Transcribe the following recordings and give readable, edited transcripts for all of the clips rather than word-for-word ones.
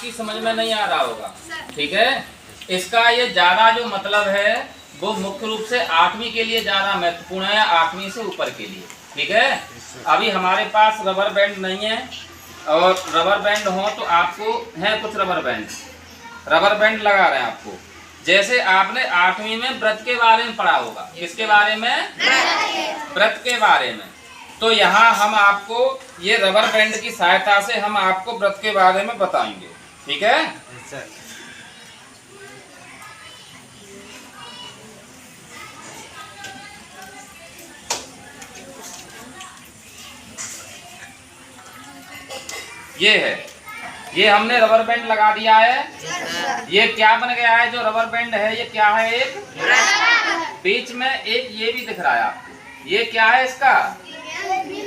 आपकी समझ में नहीं आ रहा होगा, ठीक है। इसका ये ज्यादा जो मतलब है वो मुख्य रूप से 8वीं के लिए ज्यादा महत्वपूर्ण है, 8वीं से ऊपर के लिए, ठीक है। अभी हमारे पास रबर बैंड नहीं है, और रबर बैंड हो तो आपको है कुछ रबर बैंड लगा रहे हैं आपको। जैसे आपने 8वीं में व्रत के बारे में पढ़ा होगा, किसके बारे में? व्रत के बारे में। तो यहाँ हम आपको ये रबर बैंड की सहायता से हम आपको व्रत के बारे में बताएंगे, ठीक है। ये है, ये हमने रबर बैंड लगा दिया है। ये क्या बन गया है? जो रबर बैंड है ये क्या है? एक बीच में एक ये भी दिख रहा है आपको, ये क्या है? इसका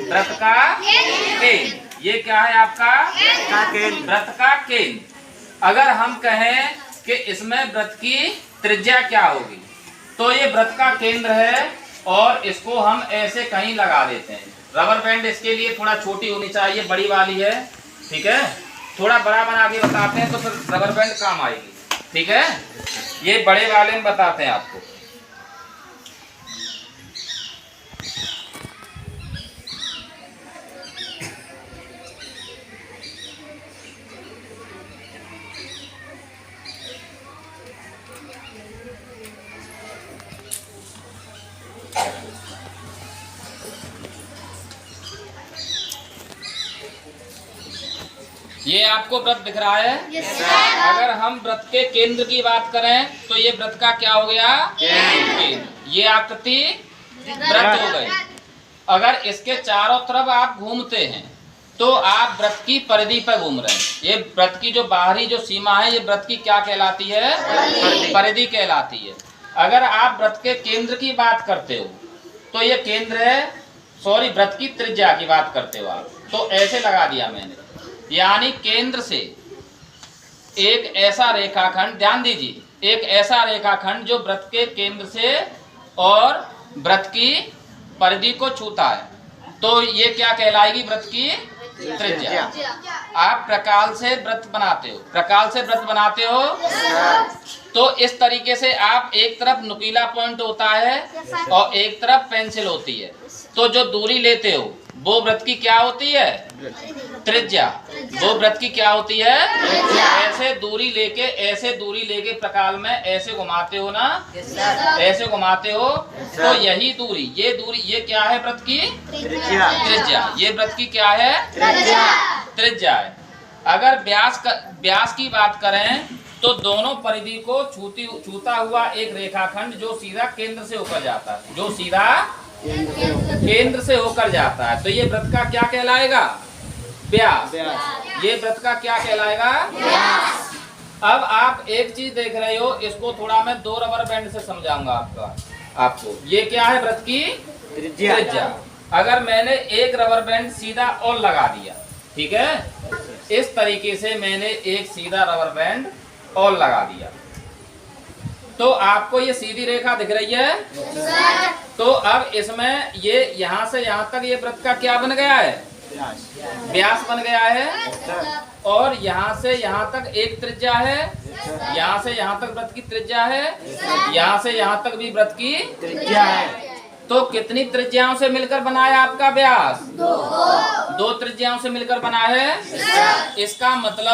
व्रत का केंद्र। ये क्या है आपका? व्रत का केंद्र। अगर हम कहें कि इसमें व्रत की त्रिज्या क्या होगी, तो ये व्रत का केंद्र है, और इसको हम ऐसे कहीं लगा देते हैं। रबर बैंड इसके लिए थोड़ा छोटी होनी चाहिए, बड़ी वाली है, ठीक है। थोड़ा बड़ा बना के बताते हैं तो फिर रबर बैंड काम आएगी, ठीक है। ये बड़े वाले में बताते हैं आपको। ये आपको व्रत दिख रहा है? अगर हम व्रत के केंद्र की बात करें तो ये व्रत का क्या हो गया? केंद्र। ये आकृति व्रत हो गई। अगर इसके चारों तरफ आप घूमते हैं तो आप व्रत की परिधि पर घूम रहे हैं। ये व्रत की जो बाहरी जो सीमा है, ये व्रत की क्या कहलाती है? परिधि कहलाती है। अगर आप व्रत के केंद्र की बात करते हो तो ये केंद्र है, सॉरी, व्रत की त्रिज्या की बात करते हो आप, तो ऐसे लगा दिया मैंने। यानी केंद्र से एक ऐसा रेखाखंड, ध्यान दीजिए, एक ऐसा रेखाखंड जो व्रत के केंद्र से और व्रत की परिधि को छूता है, तो ये क्या कहलाएगी? व्रत की त्रिज्या। आप प्रकाल से व्रत बनाते हो, प्रकाल से व्रत बनाते हो, तो इस तरीके से आप एक तरफ नुकीला पॉइंट होता है और एक तरफ पेंसिल होती है, तो जो दूरी लेते हो वो व्रत की क्या होती है? त्रिज्या। वो व्रत की क्या होती है? ऐसे दूरी लेके प्रकाल में ऐसे घुमाते हो ना, ऐसे घुमाते हो, तो यही दूरी, ये क्या है? व्रत की त्रिज्या। ये व्रत की क्या है? त्रिज्या है। अगर व्यास की बात करें तो दोनों परिधि को छूता हुआ एक रेखाखंड जो सीधा केंद्र से होकर जाता है, जो सीधा केंद्र से होकर जाता है, तो ये व्रत का क्या कहलाएगा? व्यास। ये व्रत का क्या कहलाएगा? व्यास। अब आप एक चीज देख रहे हो, इसको थोड़ा मैं 2 रबर बैंड से समझाऊंगा आपको। ये क्या है? व्रत की त्रिज्या। अगर मैंने एक रबर बैंड सीधा और लगा दिया, ठीक है, इस तरीके से मैंने एक सीधा रबर बैंड और लगा दिया, तो आपको ये सीधी रेखा दिख रही है? तो अब इसमें ये यहाँ से यहाँ तक ये व्रत का क्या बन गया है? व्यास बन गया है। और यहाँ से यहाँ तक एक त्रिज्या है, यहाँ से यहाँ तक व्रत की त्रिज्या है, यहाँ से यहाँ तक भी व्रत की त्रिज्या है। तो कितनी त्रिज्याओं से मिलकर बना है आपका व्यास? 2 त्रिज्याओं से मिलकर बना है। इसका मतलब